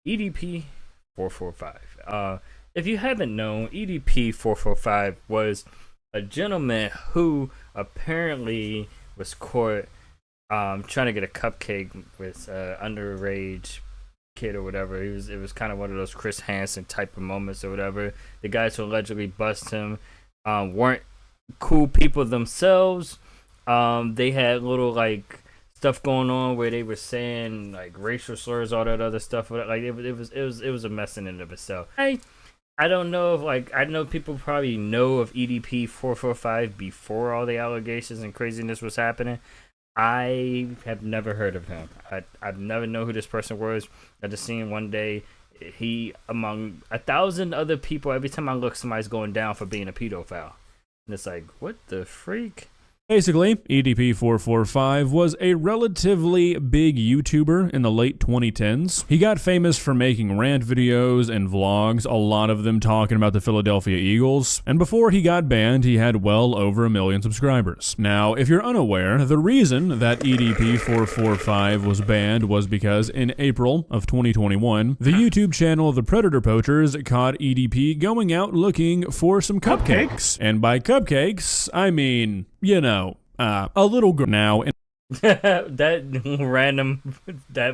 EDP-445. If you haven't known, EDP-445 was a gentleman who apparently was caught trying to get a cupcake with underage kid or whatever. It was kind of one of those Chris Hansen type of moments or whatever. The guys who allegedly bust him weren't cool people themselves. They had little like stuff going on where they were saying like racial slurs, all that other stuff. Like it was a mess in and of itself. I don't know if like I know people probably know of EDP-445 before all the allegations and craziness was happening. I have never heard of him. I've never known who this person was. I just seen one day he among 1,000 other people. Every time I look, somebody's going down for being a pedophile, and it's like, what the freak? Basically, EDP-445 was a relatively big YouTuber in the late 2010s. He got famous for making rant videos and vlogs, a lot of them talking about the Philadelphia Eagles, and before he got banned, he had well over 1 million subscribers. Now, if you're unaware, the reason that EDP-445 was banned was because in April of 2021, the YouTube channel The Predator Poachers caught EDP going out looking for some cupcakes. And by cupcakes, I mean, you know, a little girl now. That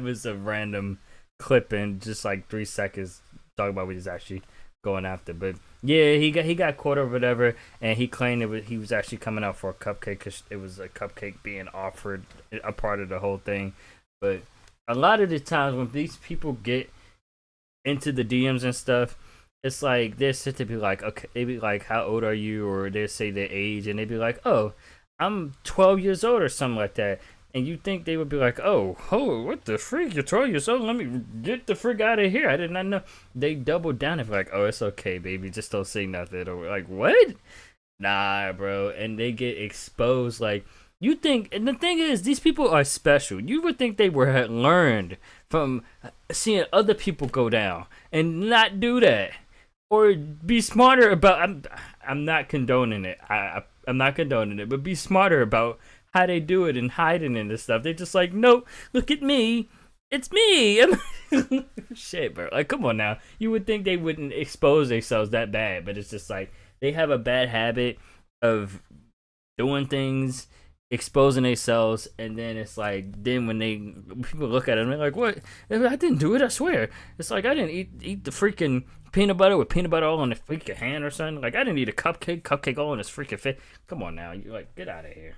was a random clip in just like 3 seconds talking about what he's actually going after. But yeah, he got caught or whatever, and he claimed he was actually coming out for a cupcake because it was a cupcake being offered, a part of the whole thing. But a lot of the times when these people get into the DMs and stuff, it's like they're sit to be like, okay, they be like, how old are you? Or they say their age, and they be like, oh, I'm 12 years old or something like that. And you think they would be like, oh, what the freak? You're 12 years old? Let me get the freak out of here. I did not know. They double down and be like, oh, it's okay, baby. Just don't say nothing. Or like, what? Nah, bro. And they get exposed. Like, you think, and the thing is, these people are special. You would think they were learned from seeing other people go down and not do that. Or be smarter about. I'm not condoning it. I'm not condoning it, but be smarter about how they do it and hiding in this stuff. They're just like, no, look at me. It's me. Shit, bro. Like, come on now. You would think they wouldn't expose themselves that bad, but it's just like they have a bad habit of doing things, exposing themselves, and then it's like, then when people look at it, they're like, what? I didn't do it, I swear. It's like, I didn't eat the freaking peanut butter with peanut butter all on the freaking hand or something. Like, I didn't eat a cupcake all on this freaking face. Come on now. You're like, get out of here.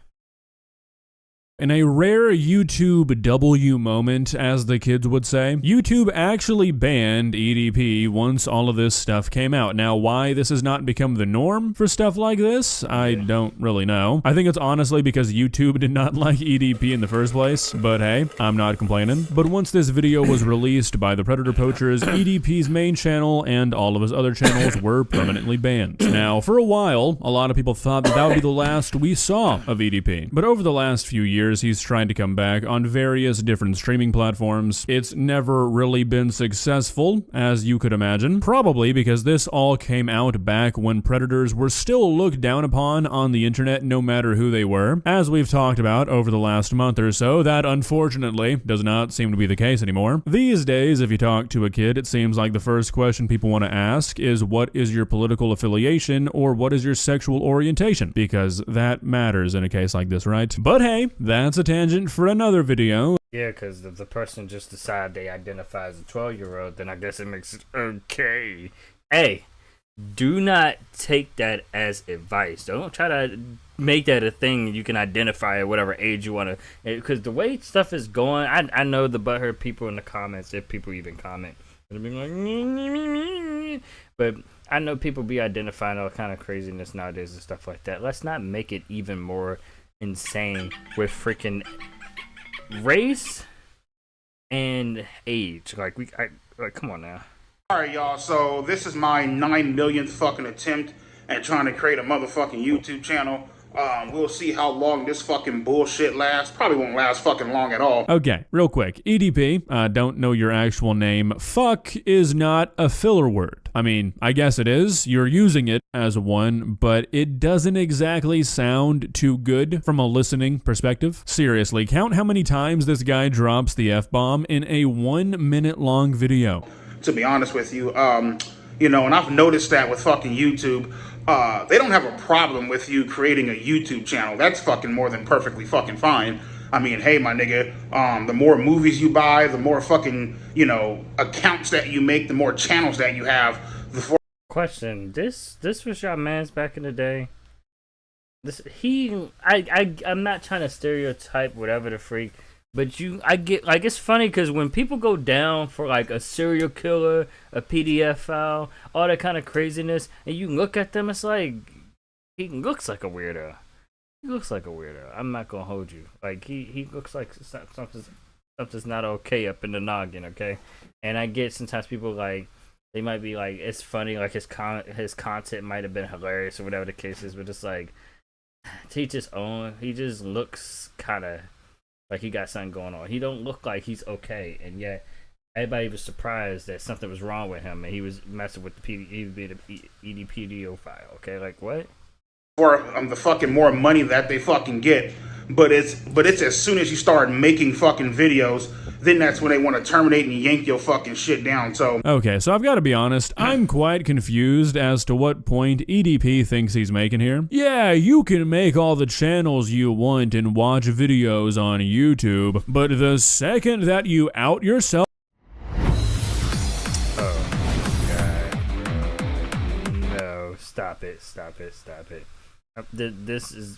In a rare YouTube W moment, as the kids would say, YouTube actually banned EDP once all of this stuff came out. Now, why this has not become the norm for stuff like this, I don't really know. I think it's honestly because YouTube did not like EDP in the first place, but hey, I'm not complaining. But once this video was released by the Predator Poachers, EDP's main channel and all of his other channels were permanently banned. Now, for a while, a lot of people thought that would be the last we saw of EDP, but over the last few years, he's tried to come back on various different streaming platforms. It's never really been successful, as you could imagine, probably because this all came out back when predators were still looked down upon on the internet no matter who they were. As we've talked about over the last month or so, that unfortunately does not seem to be the case anymore. These days, if you talk to a kid, it seems like the first question people want to ask is, what is your political affiliation, or what is your sexual orientation? Because that matters in a case like this, right? But hey, that's a tangent for another video. Yeah, because if the person just decide they identify as a 12-year-old, then I guess it makes it okay. Hey, do not take that as advice. Don't try to make that a thing you can identify at whatever age you want to. Because the way stuff is going, I know the butthurt people in the comments, if people even comment, they'll be like, but I know people be identifying all kind of craziness nowadays and stuff like that. Let's not make it even more insane with freaking race and age. Like come on now. Alright, y'all, so this is my 9 millionth fucking attempt at trying to create a motherfucking YouTube channel. We'll see how long this fucking bullshit lasts. Probably won't last fucking long at all. Okay, real quick. EDP, don't know your actual name. Fuck is not a filler word. I mean, I guess it is. You're using it as one, but it doesn't exactly sound too good from a listening perspective. Seriously, count how many times this guy drops the F-bomb in a 1 minute long video. to be honest with you. You know, and I've noticed that with fucking YouTube, they don't have a problem with you creating a YouTube channel. That's fucking more than perfectly fucking fine. I mean, hey, my nigga, the more movies you buy, the more fucking, you know, accounts that you make, the more channels that you have. Question: This was your man's back in the day. I'm not trying to stereotype whatever the freak, but I get like, it's funny because when people go down for like a serial killer, a PDF file, all that kind of craziness, and you look at them, it's like he looks like a weirdo. He looks like a weirdo. I'm not gonna hold you. Like he looks like something's not okay up in the noggin. Okay, and I get sometimes people like, they might be like, it's funny, like his content might have been hilarious or whatever the case is, but it's like, he just looks kind of like he got something going on. He don't look like he's okay, and yet everybody was surprised that something was wrong with him, and he was messing with the EDPDF-File. Okay, like what? For the fucking more money that they fucking get, but it's as soon as you start making fucking videos, then that's when they want to terminate and yank your fucking shit down. So okay, so I've got to be honest, I'm quite confused as to what point EDP thinks he's making here. Yeah, you can make all the channels you want and watch videos on YouTube, but the second that you out yourself, no, stop it.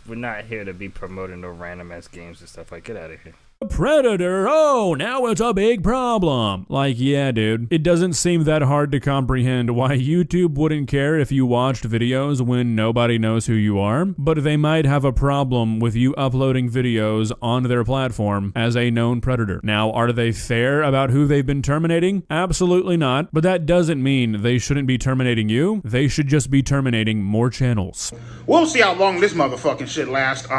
We're not here to be promoting no random ass games and stuff. Like, get out of here. Predator, oh, now it's a big problem. Like, yeah, dude, it doesn't seem that hard to comprehend why YouTube wouldn't care if you watched videos when nobody knows who you are, but they might have a problem with you uploading videos on their platform as a known predator. Now, are they fair about who they've been terminating? Absolutely not, but that doesn't mean they shouldn't be terminating you. They should just be terminating more channels. We'll see how long this motherfucking shit lasts.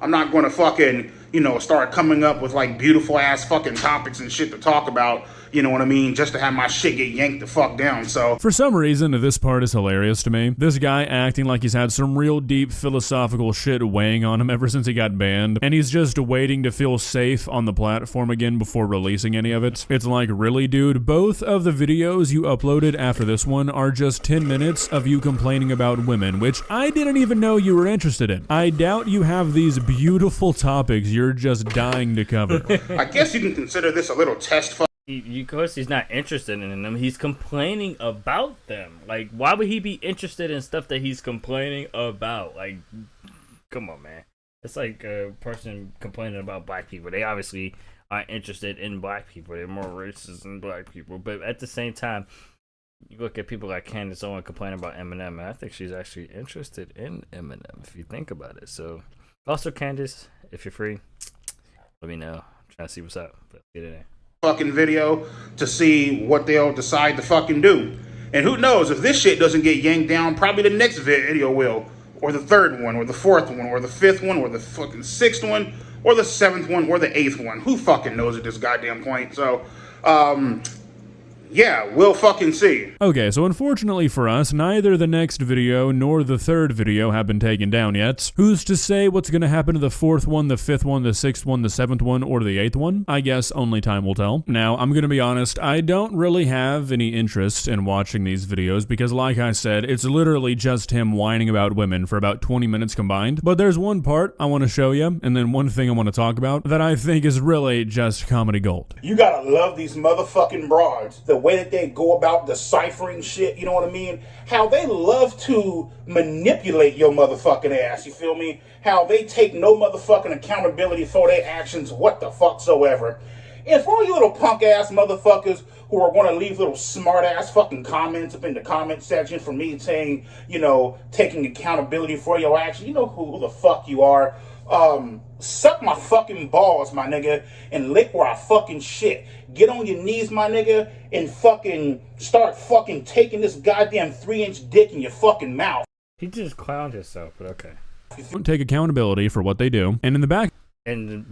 I'm not going to fucking, you know, start coming up with like beautiful ass fucking topics and shit to talk about, you know what I mean, just to have my shit get yanked the fuck down. So for some reason, this part is hilarious to me. This guy acting like he's had some real deep philosophical shit weighing on him ever since he got banned, and he's just waiting to feel safe on the platform again before releasing any of it. It's like, really, dude? Both of the videos you uploaded after this one are just 10 minutes of you complaining about women, which I didn't even know you were interested in. I doubt you have these beautiful topics you're just dying to cover. I guess you can consider this a little test. Of course, he's not interested in them. He's complaining about them. Like, why would he be interested in stuff that he's complaining about? Like, come on, man. It's like a person complaining about black people. They obviously aren't interested in black people. They're more racist than black people. But at the same time, you look at people like Candace Owen complaining about Eminem, and I think she's actually interested in Eminem, if you think about it. So, also, Candace, if you're free, let me know. I'm trying to see what's up. Let's get in there. Fucking video to see what they'll decide to fucking do. And who knows, if this shit doesn't get yanked down, probably the next video will, or the third one, or the fourth one, or the fifth one, or the fucking sixth one, or the seventh one, or the eighth one. Who fucking knows at this goddamn point? So yeah, we'll fucking see. Okay, so unfortunately for us, neither the next video nor the third video have been taken down yet. Who's to say what's gonna happen to the fourth one, the fifth one, the sixth one, the seventh one, or the eighth one? I guess only time will tell. Now, I'm gonna be honest, I don't really have any interest in watching these videos because, like I said, it's literally just him whining about women for about 20 minutes combined. But there's one part I want to show you, and then one thing I want to talk about that I think is really just comedy gold. You gotta love these motherfucking broads. The way that they go about deciphering shit, you know what I mean? How they love to manipulate your motherfucking ass, you feel me? How they take no motherfucking accountability for their actions, what the fuck soever. And for all you little punk ass motherfuckers who are going to leave little smart ass fucking comments up in the comment section for me saying, you know, taking accountability for your actions, you know who the fuck you are. Suck my fucking balls, my nigga, and lick where I fucking shit. Get on your knees, my nigga, and fucking start fucking taking this goddamn 3-inch dick in your fucking mouth. He just clowned himself, but okay. Don't take accountability for what they do, and in the back, and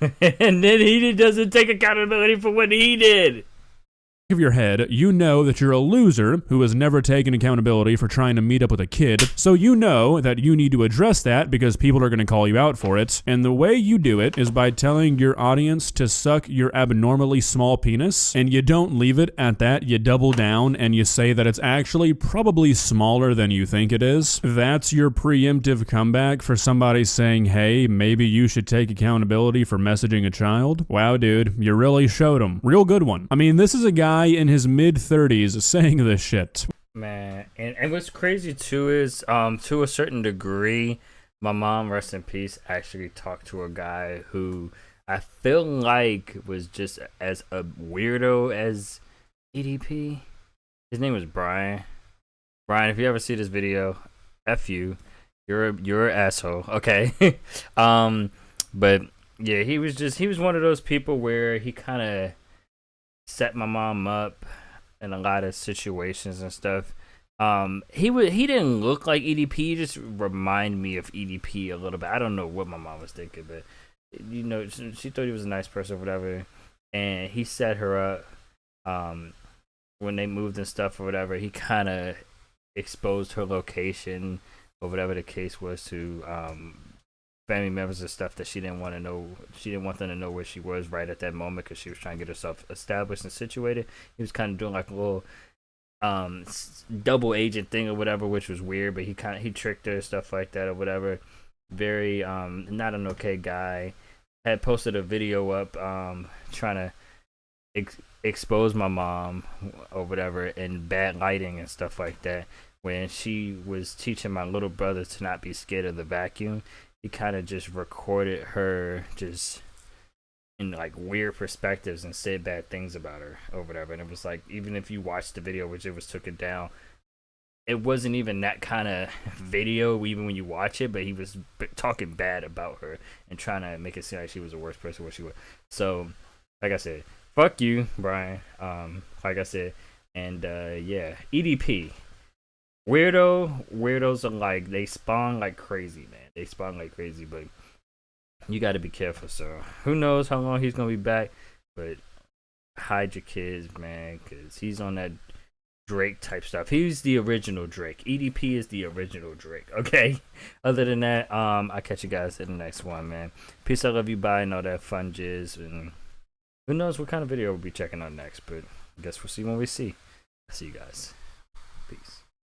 then he doesn't take accountability for what he did. of your head, you know that you're a loser who has never taken accountability for trying to meet up with a kid. So you know that you need to address that because people are going to call you out for it. And the way you do it is by telling your audience to suck your abnormally small penis. And you don't leave it at that. You double down and you say that it's actually probably smaller than you think it is. That's your preemptive comeback for somebody saying, hey, maybe you should take accountability for messaging a child. Wow, dude, you really showed him. Real good one. I mean, this is a guy in his mid-30s saying this shit. Man, and what's crazy too is, to a certain degree, my mom, rest in peace, actually talked to a guy who I feel like was just as a weirdo as EDP. His name was Brian. Brian, if you ever see this video, F you. You're an asshole. Okay. But yeah, he was one of those people where he kind of set my mom up in a lot of situations and stuff. He didn't look like EDP. He just remind me of EDP a little bit. I don't know what my mom was thinking, but you know, she thought he was a nice person or whatever, and he set her up. When they moved and stuff or whatever, he kind of exposed her location or whatever the case was to family members and stuff that she didn't want to know. She didn't want them to know where she was right at that moment because she was trying to get herself established and situated. He was kind of doing like a little double agent thing or whatever, which was weird, but he tricked her, stuff like that or whatever. Very not an okay guy. Had posted a video up trying to expose my mom or whatever in bad lighting and stuff like that when she was teaching my little brother to not be scared of the vacuum. He kind of just recorded her just in like weird perspectives and said bad things about her or whatever. And it was like, even if you watch the video, which it was took it down, it wasn't even that kind of video even when you watch it, but he was talking bad about her and trying to make it seem like she was the worst person what she was. So like I said, fuck you, Brian. Like I said, and yeah, EDP. Weirdos are like, they spawn like crazy, man. They spawn like crazy, but you got to be careful. So who knows how long he's gonna be back, but hide your kids, man, because he's on that Drake type stuff. He's the original Drake. EDP is the original Drake. Okay. Other than that, I'll catch you guys in the next one, man. Peace. I love you. Bye, and all that fun jizz. And who knows what kind of video we'll be checking out next, but I guess we'll see when we see. I'll see you guys. Peace.